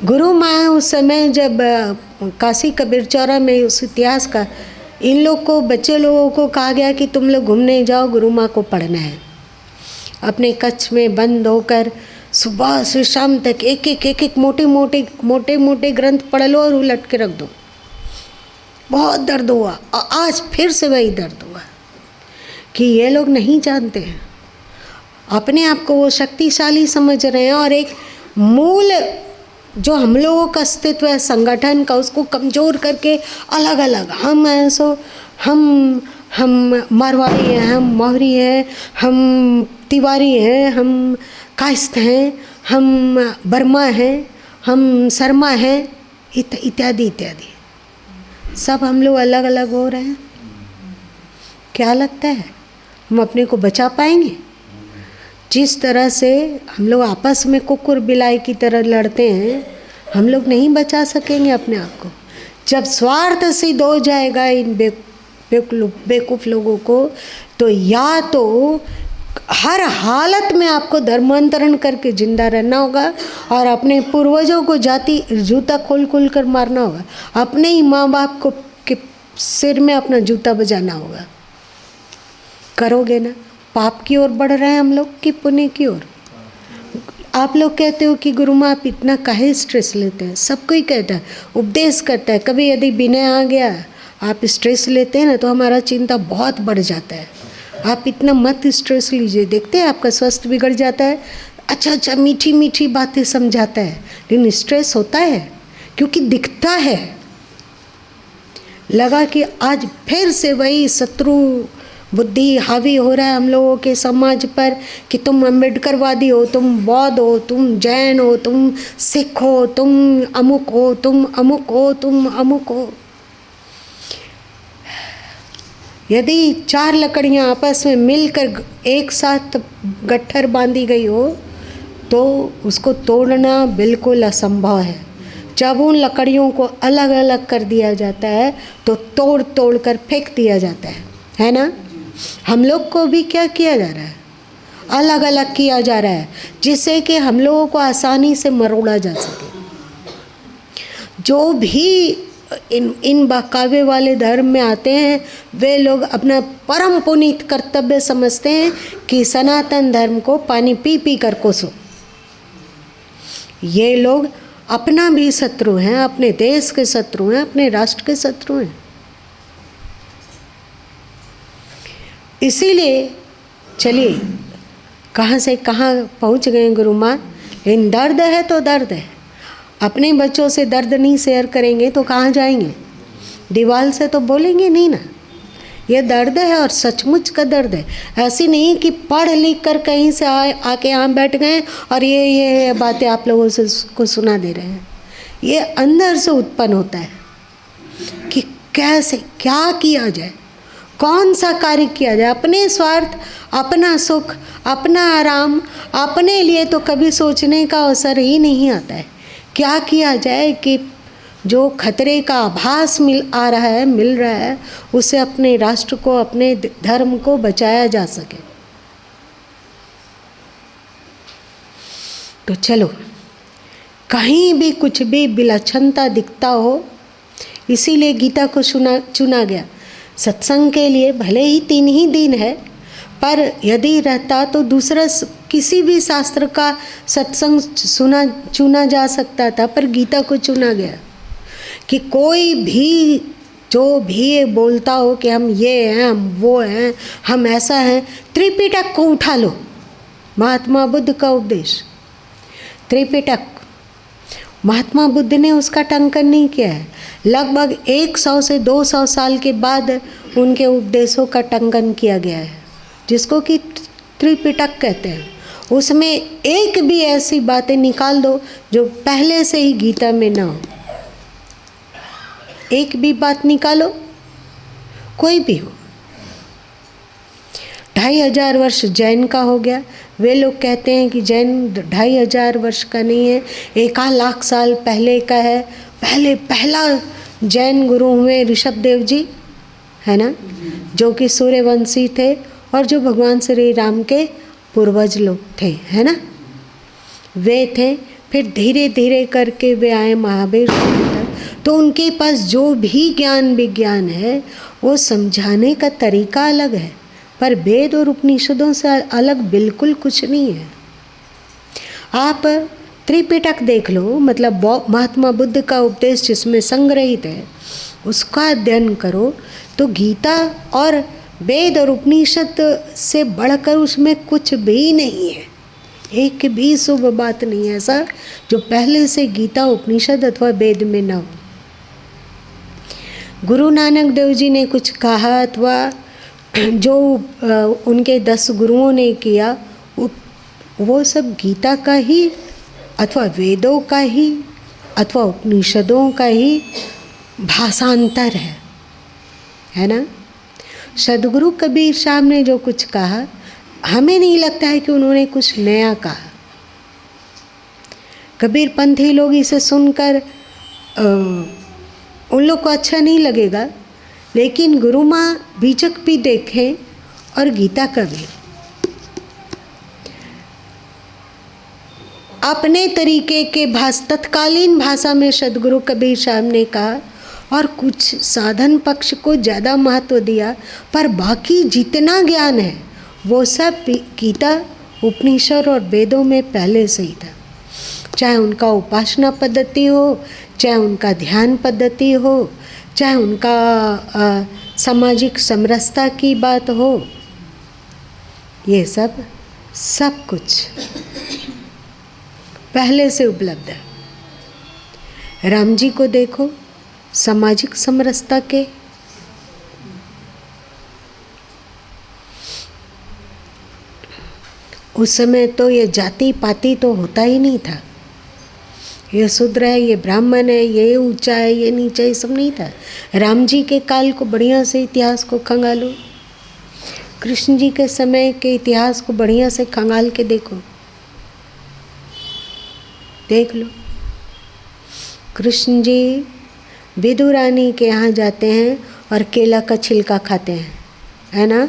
गुरु माँ उस समय जब काशी कबीर चौरा में उस इतिहास का, इन लोग को, बच्चे लोगों को कहा गया कि तुम लोग घूमने जाओ, गुरु माँ को पढ़ना है। अपने कच्छ में बंद होकर सुबह से शाम तक एक मोटे मोटे ग्रंथ पढ़ लो और उलट के रख दो। बहुत दर्द हुआ, और आज फिर से वही दर्द हुआ कि ये लोग नहीं जानते हैं, अपने आप को वो शक्तिशाली समझ रहे हैं, और एक मूल जो हम लोगों का अस्तित्व है संगठन का, उसको कमज़ोर करके अलग अलग, हम ऐसो, हम मारवाड़ी हैं, हम मोहरी हैं, हम तिवारी हैं, हम कायस्थ हैं, हम बर्मा हैं, हम शर्मा हैं, इत्यादि इत्यादि। सब हम लोग अलग अलग हो रहे हैं। क्या लगता है हम अपने को बचा पाएंगे? जिस तरह से हम लोग आपस में कुकुर बिलाई की तरह लड़ते हैं, हम लोग नहीं बचा सकेंगे अपने आप को। जब स्वार्थ सिद्ध हो जाएगा इन बेवकूफ़ लोगों को, तो या तो हर हालत में आपको धर्मांतरण करके जिंदा रहना होगा, और अपने पूर्वजों को जाति जूता खोल खोल कर मारना होगा, अपने ही माँ बाप को के सिर में अपना जूता बजाना होगा। करोगे ना? पाप की ओर बढ़ रहे हैं हम लोग कि पुण्य की ओर? आप लोग कहते हो कि गुरु माँ आप इतना काहे स्ट्रेस लेते हैं? सब कोई कहता है, उपदेश करता है। कभी यदि विनय आ गया, आप स्ट्रेस लेते हैं ना, तो हमारा चिंता बहुत बढ़ जाता है। आप इतना मत स्ट्रेस लीजिए, देखते हैं आपका स्वास्थ्य बिगड़ जाता है। अच्छा मीठी मीठी बातें समझाता है, लेकिन स्ट्रेस होता है क्योंकि दिखता है। लगा कि आज फिर से वही शत्रु बुद्धि हावी हो रहा है हम लोगों के समाज पर कि तुम अम्बेडकरवादी हो, तुम बौद्ध हो, तुम जैन हो, तुम सिख हो, तुम अमुक हो, तुम अमुक हो, तुम अमुक हो। यदि 4 लकड़ियाँ आपस में मिलकर एक साथ गट्ठर बांधी गई हो तो उसको तोड़ना बिल्कुल असंभव है। जब उन लकड़ियों को अलग अलग कर दिया जाता है तो तोड़ तोड़ कर फेंक दिया जाता है ना? हम लोग को भी क्या किया जा रहा है? अलग अलग किया जा रहा है, जिससे कि हम लोगों को आसानी से मरोड़ा जा सके। जो भी इन बहकावे वाले धर्म में आते हैं, वे लोग अपना परम पुनीत कर्तव्य समझते हैं कि सनातन धर्म को पानी पी पी कर कोसो। ये लोग अपना भी शत्रु हैं, अपने देश के शत्रु हैं, अपने राष्ट्र के शत्रु हैं। इसीलिए चलिए कहाँ से कहाँ पहुँच गए गुरु माँ। लेकिन दर्द है तो दर्द है। अपने बच्चों से दर्द नहीं शेयर करेंगे तो कहाँ जाएंगे? दीवार से तो बोलेंगे नहीं ना। ये दर्द है और सचमुच का दर्द है। ऐसी नहीं कि पढ़ लिख कर कहीं से आके यहाँ बैठ गए और ये बातें आप लोगों से को सुना दे रहे हैं। ये अंदर से उत्पन्न होता है कि कैसे क्या किया जाए, कौन सा कार्य किया जाए। अपने स्वार्थ, अपना सुख, अपना आराम, अपने लिए तो कभी सोचने का अवसर ही नहीं आता है क्या किया जाए कि जो खतरे का आभास मिल रहा है उससे अपने राष्ट्र को, अपने धर्म को बचाया जा सके। तो चलो, कहीं भी कुछ भी विलक्षणता दिखता हो, इसीलिए गीता को चुना गया सत्संग के लिए। भले ही 3 ही दिन है, पर यदि रहता तो दूसरा किसी भी शास्त्र का सत्संग चुना जा सकता था, पर गीता को चुना गया कि कोई भी जो भी ये बोलता हो कि हम ये हैं, हम वो हैं, हम ऐसा हैं, त्रिपिटक को उठा लो। महात्मा बुद्ध का उपदेश त्रिपिटक, महात्मा बुद्ध ने उसका टंकन नहीं किया है। लगभग 100 से 200 साल के बाद उनके उपदेशों का टंकन किया गया है, जिसको कि त्रिपिटक कहते हैं। उसमें एक भी ऐसी बातें निकाल दो जो पहले से ही गीता में ना हो। एक भी बात निकालो, कोई भी हो। 2500 वर्ष जैन का हो गया। वे लोग कहते हैं कि जैन 2500 वर्ष का नहीं है, 1 लाख साल पहले का है। पहला जैन गुरु हुए ऋषभदेव जी, है ना, जो कि सूर्यवंशी थे और जो भगवान श्री राम के पूर्वज लोग थे, है ना, वे थे। फिर धीरे धीरे करके वे आए महावीर तक। तो उनके पास जो भी ज्ञान विज्ञान है वो समझाने का तरीका अलग है, पर वेद और उपनिषदों से अलग बिल्कुल कुछ नहीं है। आप त्रिपिटक देख लो, मतलब महात्मा बुद्ध का उपदेश जिसमें संग्रहित है उसका अध्ययन करो, तो गीता और वेद और उपनिषद से बढ़कर उसमें कुछ भी नहीं है। एक भी शुभ बात नहीं है ऐसा जो पहले से गीता, उपनिषद अथवा वेद में न हो। गुरु नानक देव जी ने कुछ कहा अथवा जो उनके 10 गुरुओं ने किया, वो सब गीता का ही अथवा वेदों का ही अथवा उपनिषदों का ही भाषांतर है ना। सदगुरु कबीर साहब ने जो कुछ कहा, हमें नहीं लगता है कि उन्होंने कुछ नया कहा। कबीर पंथी लोग इसे सुनकर उन लोग को अच्छा नहीं लगेगा, लेकिन गुरु माँ बीजक भी देखें और गीता का भी अपने तरीके के तत्कालीन भाषा में सदगुरु कबीर साहब ने कहा, और कुछ साधन पक्ष को ज़्यादा महत्व दिया, पर बाकी जितना ज्ञान है वो सब गीता, उपनिषद और वेदों में पहले से ही था। चाहे उनका उपासना पद्धति हो, चाहे उनका ध्यान पद्धति हो, चाहे उनका सामाजिक समरसता की बात हो, ये सब कुछ पहले से उपलब्ध है। राम जी को देखो, सामाजिक समरसता के उस समय तो ये जाति पाति तो होता ही नहीं था। ये शूद्र है, ये ब्राह्मण है, ये ऊंचा है, ये नीचा, ये सब नहीं था। राम जी के काल को बढ़िया से इतिहास को खंगालो, कृष्ण जी के समय के इतिहास को बढ़िया से खंगाल के देखो, देख लो। कृष्ण जी विदुरानी के यहाँ जाते हैं और केला का छिलका खाते हैं, है ना,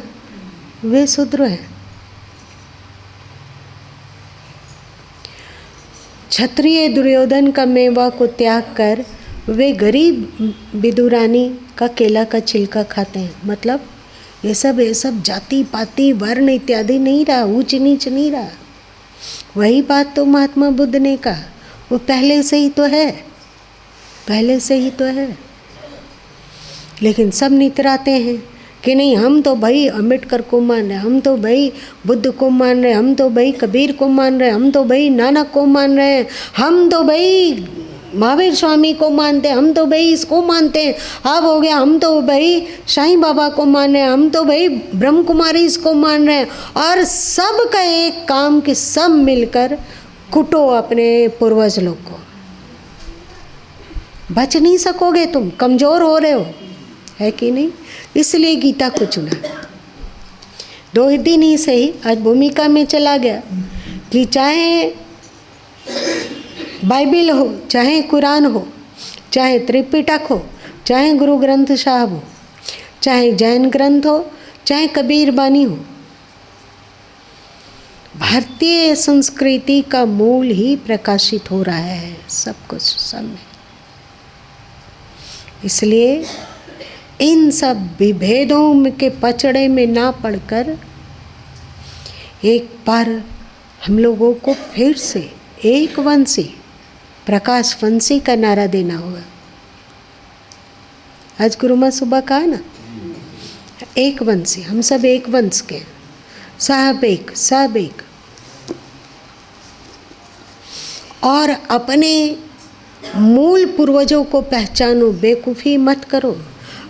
वे शूद्र हैं। क्षत्रिय दुर्योधन का मेवा को त्याग कर वे गरीब विदुरानी का केला का छिलका खाते हैं। मतलब ये सब जाति पाति वर्ण इत्यादि नहीं रहा, ऊंच नीच नहीं रहा। वही बात तो महात्मा बुद्ध ने कहा, वो पहले से ही तो है, पहले से ही तो है। लेकिन सब नितराते हैं कि नहीं, हम तो भाई अम्बेडकर को मान रहे, हम तो भाई बुद्ध को मान रहे, हम तो भाई कबीर को मान रहे, हम तो भाई नानक को मान रहे हैं, हम तो भाई महावीर स्वामी को मानते हैं, हम तो भाई इसको मानते हैं। अब हो गया हम तो भाई साईं बाबा को मान रहे हैं, हम तो भाई ब्रह्म कुमारी इसको मान रहे हैं। और सब का एक काम कि सब मिलकर कुटो अपने पूर्वज लोग को। बच नहीं सकोगे, तुम कमज़ोर हो रहे हो, है कि नहीं। इसलिए गीता को चुना। 2 दिन ही सही आज भूमिका में चला गया कि चाहे बाइबिल हो, चाहे कुरान हो, चाहे त्रिपिटक हो, चाहे गुरु ग्रंथ साहब हो, चाहे जैन ग्रंथ हो, चाहे कबीर बानी हो, भारतीय संस्कृति का मूल ही प्रकाशित हो रहा है सब कुछ सब में। इसलिए इन सब विभेदों के पचड़े में ना पड़कर एक बार हम लोगों को फिर से एक वंशी, प्रकाश वंशी का नारा देना होगा। आज गुरु माँ सुबह कहा ना, एक वंशी, हम सब एक वंश के, सब एक, सब एक। और अपने मूल पूर्वजों को पहचानो, बेवकूफ़ी मत करो।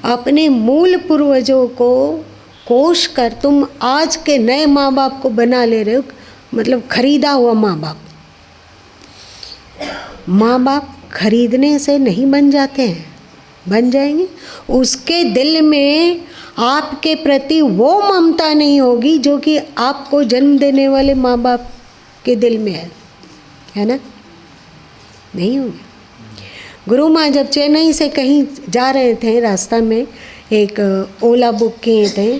अपने मूल पूर्वजों को कोष कर तुम आज के नए माँ बाप को बना ले रहे हो, मतलब खरीदा हुआ माँ बाप। माँ बाप खरीदने से नहीं बन जाते हैं, बन जाएंगे। उसके दिल में आपके प्रति वो ममता नहीं होगी जो कि आपको जन्म देने वाले माँ बाप के दिल में है ना? नहीं होगी। गुरु माँ जब चेन्नई से कहीं जा रहे थे, रास्ता में एक ओला बुक किए थे,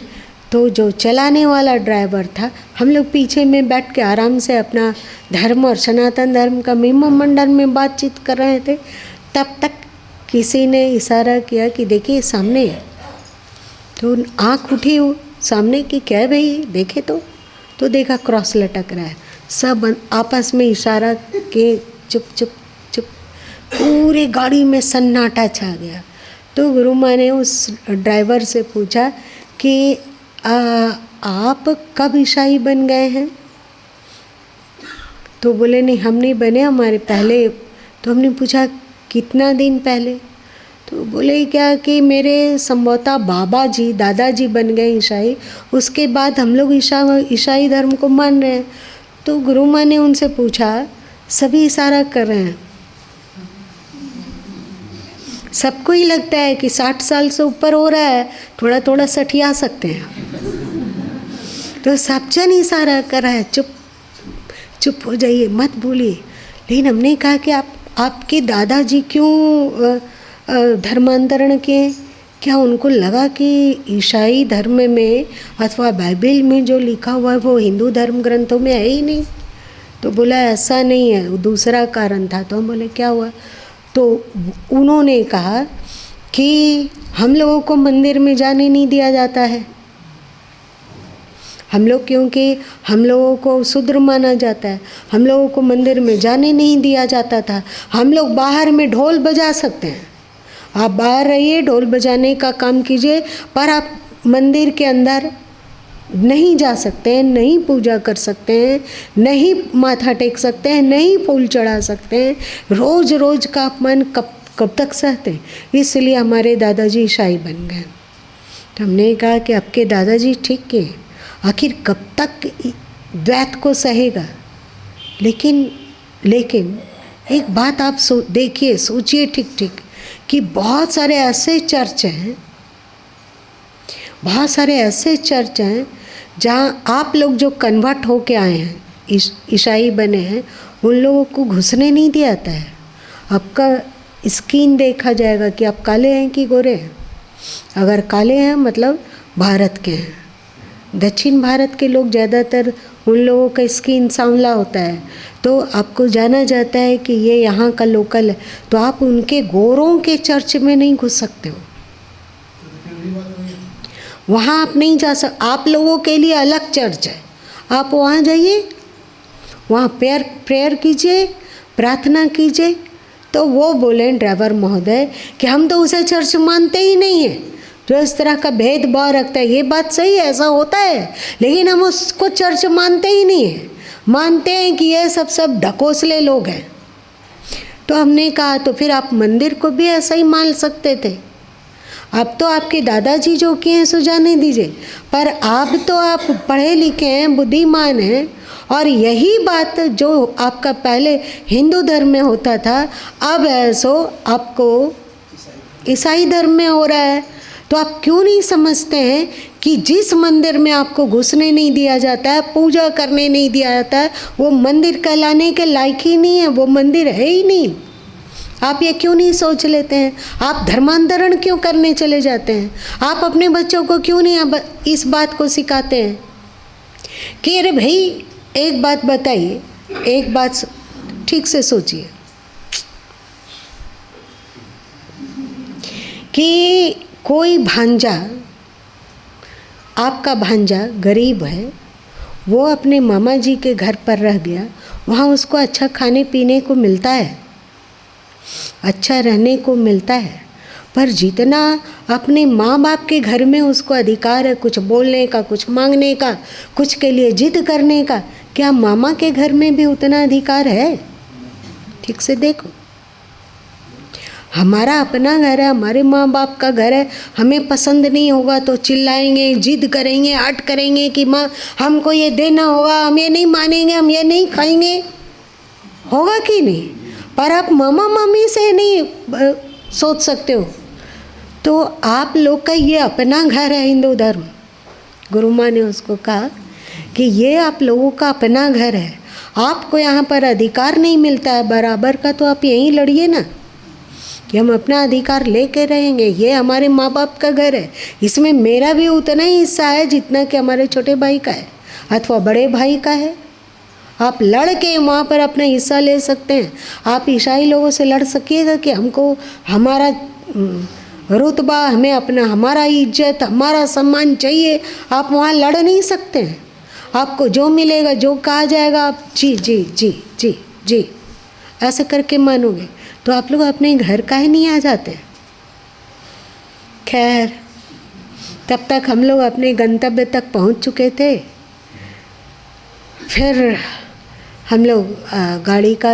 तो जो चलाने वाला ड्राइवर था, हम लोग पीछे में बैठ के आराम से अपना धर्म और सनातन धर्म का महिमा मंडल में बातचीत कर रहे थे। तब तक किसी ने इशारा किया कि देखिए सामने है। तो आँख उठी हो सामने की, क्या है भाई, देखे तो देखा क्रॉस लटक रहा है। सब आपस में इशारा के चुप चुप चुप, पूरे गाड़ी में सन्नाटा छा गया। तो गुरु माँ ने उस ड्राइवर से पूछा कि आप कब ईसाई बन गए हैं? तो बोले नहीं, हम नहीं बने, हमारे पहले। तो हमने पूछा कितना दिन पहले? तो बोले क्या कि मेरे संभवतः बाबा जी, दादाजी बन गए ईसाई, उसके बाद हम लोग ईसाई धर्म को मान रहे हैं। तो गुरु माँ ने उनसे पूछा, सभी इशारा कर रहे हैं, सबको ही लगता है कि 60 साल से ऊपर हो रहा है, थोड़ा थोड़ा सठिया सकते हैं। तो सब जन इशारा कर रहा है, चुप चुप हो जाइए, मत बोलिए। लेकिन हमने कहा कि आपके दादाजी क्यों धर्मांतरण किए? क्या उनको लगा कि ईसाई धर्म में अथवा बाइबिल में जो लिखा हुआ है वो हिंदू धर्म ग्रंथों में है ही नहीं? तो बोला ऐसा नहीं है, वो दूसरा कारण था। तो हम बोले क्या हुआ? तो उन्होंने कहा कि हम लोगों को मंदिर में जाने नहीं दिया जाता है, हम लोग, क्योंकि हम लोगों को शूद्र माना जाता है, हम लोगों को मंदिर में जाने नहीं दिया जाता था। हम लोग बाहर में ढोल बजा सकते हैं, आप बाहर रहिए, ढोल बजाने का काम कीजिए, पर आप मंदिर के अंदर नहीं जा सकते हैं, नहीं पूजा कर सकते हैं, नहीं माथा टेक सकते हैं, नहीं फूल चढ़ा सकते हैं। रोज़ रोज़ का अपमान कब तक सहते हैं? इसलिए हमारे दादाजी ईसाई बन गए। तो हमने कहा कि आपके दादाजी ठीक है, आखिर कब तक द्वैत को सहेगा? लेकिन एक बात आप देखिए, सोचिए ठीक कि बहुत सारे ऐसे चर्च हैं, बहुत सारे ऐसे चर्च हैं जहाँ आप लोग जो कन्वर्ट होके आए हैं, ईसाई बने हैं, उन लोगों को घुसने नहीं दिया जाता है। आपका स्किन देखा जाएगा कि आप काले हैं कि गोरे हैं। अगर काले हैं मतलब भारत के हैं। दक्षिण भारत के लोग ज़्यादातर, उन लोगों का स्किन सांवला होता है, तो आपको जाना जाता है कि ये यहाँ का लोकल है, तो आप उनके गोरों के चर्च में नहीं घुस सकते हो, वहाँ आप नहीं जा सकते। आप लोगों के लिए अलग चर्च है, आप वहाँ जाइए, वहाँ प्रेयर कीजिए, प्रार्थना कीजिए। तो वो बोले ड्राइवर महोदय कि हम तो उसे चर्च मानते ही नहीं हैं, जो इस तरह का भेदभाव रखता है। ये बात सही है, ऐसा होता है, लेकिन हम उसको चर्च मानते ही नहीं हैं, मानते हैं कि ये सब ढकोसले लोग हैं। तो हमने कहा तो फिर आप मंदिर को भी ऐसा ही मान सकते थे। अब तो आपके दादाजी जो किए हैं सो जाने दीजिए, पर अब तो आप पढ़े लिखे हैं, बुद्धिमान हैं, और यही बात जो आपका पहले हिंदू धर्म में होता था, अब ऐसो आपको ईसाई धर्म में हो रहा है। तो आप क्यों नहीं समझते हैं कि जिस मंदिर में आपको घुसने नहीं दिया जाता है, पूजा करने नहीं दिया जाता है, वो मंदिर कहलाने के लायक ही नहीं है, वो मंदिर है ही नहीं। आप ये क्यों नहीं सोच लेते हैं? आप धर्मांतरण क्यों करने चले जाते हैं? आप अपने बच्चों को क्यों नहीं इस बात को सिखाते हैं कि अरे भाई एक बात बताइए, एक बात ठीक से सोचिए कि कोई भांजा, आपका भांजा गरीब है, वो अपने मामा जी के घर पर रह गया, वहाँ उसको अच्छा खाने पीने को मिलता है, अच्छा रहने को मिलता है, पर जितना अपने माँ बाप के घर में उसको अधिकार है कुछ बोलने का, कुछ मांगने का, कुछ के लिए जिद करने का, क्या मामा के घर में भी उतना अधिकार है? ठीक से देखो, हमारा अपना घर है, हमारे माँ बाप का घर है, हमें पसंद नहीं होगा तो चिल्लाएंगे, जिद करेंगे, हट करेंगे कि माँ हमको ये देना होगा, हम ये नहीं मानेंगे, हम ये नहीं खाएंगे, होगा कि नहीं? पर आप मामा मामी से नहीं सोच सकते हो। तो आप लोग का ये अपना घर है हिंदू धर्म। गुरु माँ ने उसको कहा कि ये आप लोगों का अपना घर है, आपको यहाँ पर अधिकार नहीं मिलता है बराबर का, तो आप यहीं लड़िए ना कि हम अपना अधिकार लेके रहेंगे। ये हमारे माँ बाप का घर है, इसमें मेरा भी उतना ही हिस्सा है जितना कि हमारे छोटे भाई का है अथवा बड़े भाई का है। आप लड़ के वहाँ पर अपना हिस्सा ले सकते हैं। आप ईसाई लोगों से लड़ सकिएगा कि हमको हमारा रुतबा, हमें अपना हमारा इज्जत, हमारा सम्मान चाहिए, आप वहाँ लड़ नहीं सकते हैं। आपको जो मिलेगा, जो कहा जाएगा, आप जी जी जी जी जी ऐसे करके मानोगे, तो आप लोग अपने घर का ही नहीं आ जाते। खैर, तब तक हम लोग अपने गंतव्य तक पहुंच चुके थे। फिर हम लोग गाड़ी का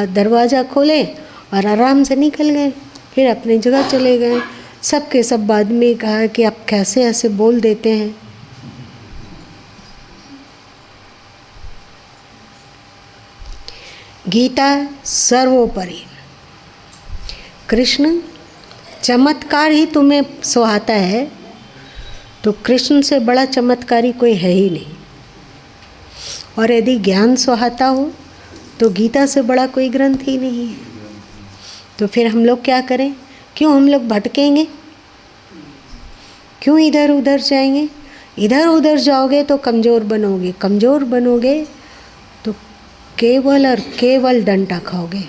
दरवाज़ा खोले और आराम से निकल गए, फिर अपनी जगह चले गए। सबके सब बाद में कहा कि आप कैसे ऐसे बोल देते हैं। गीता सर्वोपरि, कृष्ण चमत्कार ही तुम्हें सुहाता है, तो कृष्ण से बड़ा चमत्कारी कोई है ही नहीं। और यदि ज्ञान सुहाता हो तो गीता से बड़ा कोई ग्रंथ ही नहीं है। तो फिर हम लोग क्या करें? क्यों हम लोग भटकेंगे? क्यों इधर उधर जाएंगे? इधर उधर जाओगे तो कमज़ोर बनोगे, कमज़ोर बनोगे तो केवल और केवल डंडा खाओगे।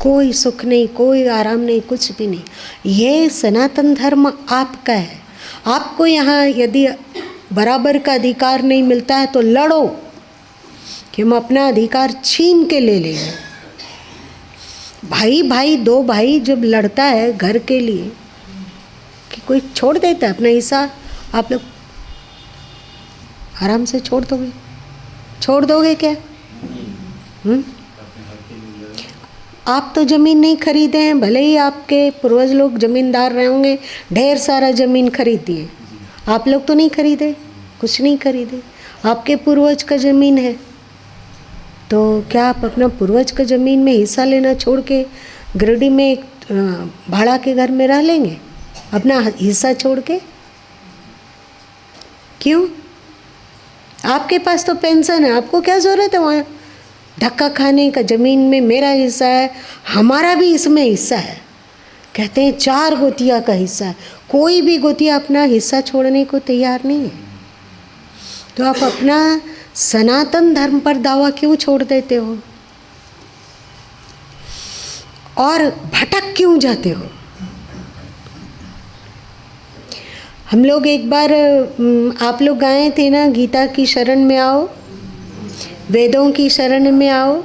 कोई सुख नहीं, कोई आराम नहीं, कुछ भी नहीं। ये सनातन धर्म आपका है। आपको यहाँ यदि बराबर का अधिकार नहीं मिलता है तो लड़ो कि हम अपना अधिकार छीन के ले लेंगे। भाई भाई, दो भाई जब लड़ता है घर के लिए, कि कोई छोड़ देता है अपना हिस्सा, आप लोग आराम से छोड़ दोगे? छोड़ दोगे क्या? आप तो ज़मीन नहीं खरीदे हैं, भले ही आपके पूर्वज लोग ज़मींदार रहे होंगे, ढेर सारा ज़मीन खरीद दिए, आप लोग तो नहीं खरीदे, कुछ नहीं खरीदे, आपके पूर्वज का ज़मीन है। तो क्या आप अपना पूर्वज का ज़मीन में हिस्सा लेना छोड़ के गिरिडीह में एक भाड़ा के घर में रह लेंगे अपना हिस्सा छोड़ के? क्यों? आपके पास तो पेंशन है, आपको क्या ज़रूरत है वहाँ धक्का खाने का? ज़मीन में मेरा हिस्सा है, हमारा भी इसमें हिस्सा है। कहते हैं 4 गोतिया का हिस्सा है, कोई भी गोतिया अपना हिस्सा छोड़ने को तैयार नहीं है। तो आप अपना सनातन धर्म पर दावा क्यों छोड़ देते हो और भटक क्यों जाते हो? हम लोग एक बार, आप लोग गाए थे ना, गीता की शरण में आओ, वेदों की शरण में आओ,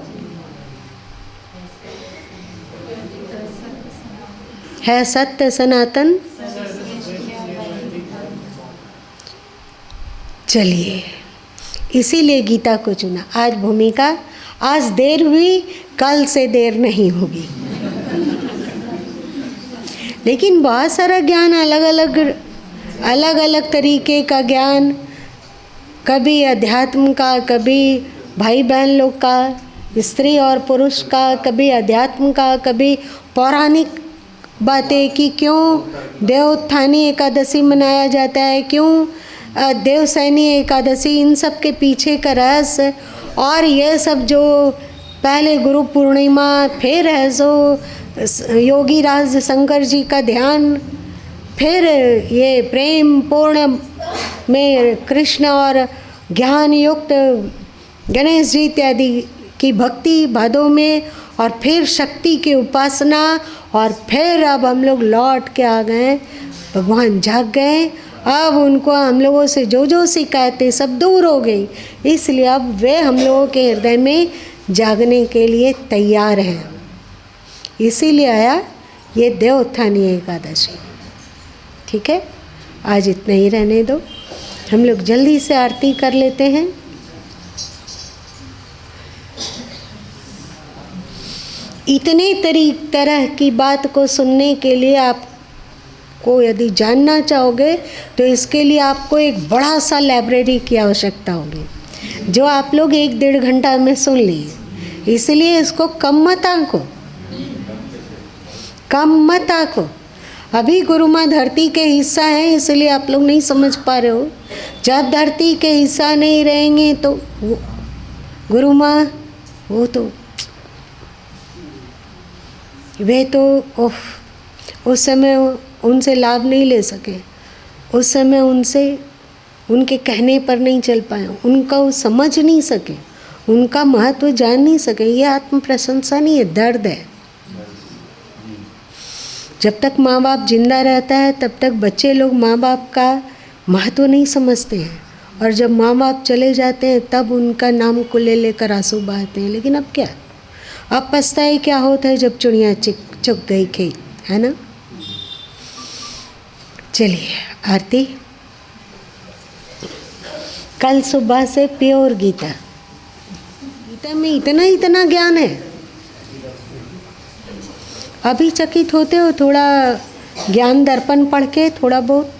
है सत्य सनातन। चलिए, इसीलिए गीता को चुना। आज भूमिका, आज देर हुई, कल से देर नहीं होगी। लेकिन बहुत सारा ज्ञान, अलग अलग तरीके का ज्ञान, कभी अध्यात्म का, कभी भाई बहन लोग का, स्त्री और पुरुष का, कभी अध्यात्म का, कभी पौराणिक बातें कि क्यों देवोत्थानी एकादशी मनाया जाता है, क्यों देवसैनी एकादशी, इन सब के पीछे का रहस्य। और ये सब जो पहले गुरु पूर्णिमा, फिर है सो योगी राज शंकर जी का ध्यान, फिर ये प्रेम पूर्ण में कृष्ण और ज्ञान युक्त गणेश जी इत्यादि की भक्ति भादों में, और फिर शक्ति की उपासना, और फिर अब हम लोग लौट के आ गए, भगवान जाग गए। अब उनको हम लोगों से जो जो शिकायतें सब दूर हो गई, इसलिए अब वे हम लोगों के हृदय में जागने के लिए तैयार हैं। इसीलिए आया ये देवोत्थानी एकादशी। ठीक है, आज इतना ही रहने दो, हम लोग जल्दी से आरती कर लेते हैं। इतने तरह की बात को सुनने के लिए आपको यदि जानना चाहोगे तो इसके लिए आपको एक बड़ा सा लाइब्रेरी की आवश्यकता होगी, जो आप लोग 1-1.5 घंटा में सुन लिए। इसलिए इसको कम मत आंको, कम मत आंको। अभी गुरु माँ धरती के हिस्सा हैं, इसलिए आप लोग नहीं समझ पा रहे हो। जब धरती के हिस्सा नहीं रहेंगे तो गुरु माँ वो तो वे तो उस समय उनसे लाभ नहीं ले सके, उस समय उनसे उनके कहने पर नहीं चल पाए, उनका वो समझ नहीं सके, उनका महत्व जान नहीं सके। ये आत्म प्रशंसा नहीं है, दर्द है। जब तक माँ बाप जिंदा रहता है तब तक बच्चे लोग माँ बाप का महत्व नहीं समझते हैं, और जब माँ बाप चले जाते हैं तब उनका नाम को ले लेकर आंसू बहाते हैं। लेकिन अब क्या, अब पछताए क्या होता है जब चिड़िया चुग गई खेत, है ना। चलिए आरती। कल सुबह से प्योर गीता, गीता में इतना ज्ञान है। अभी चकित होते हो थोड़ा ज्ञान दर्पण पढ़ के, थोड़ा बहुत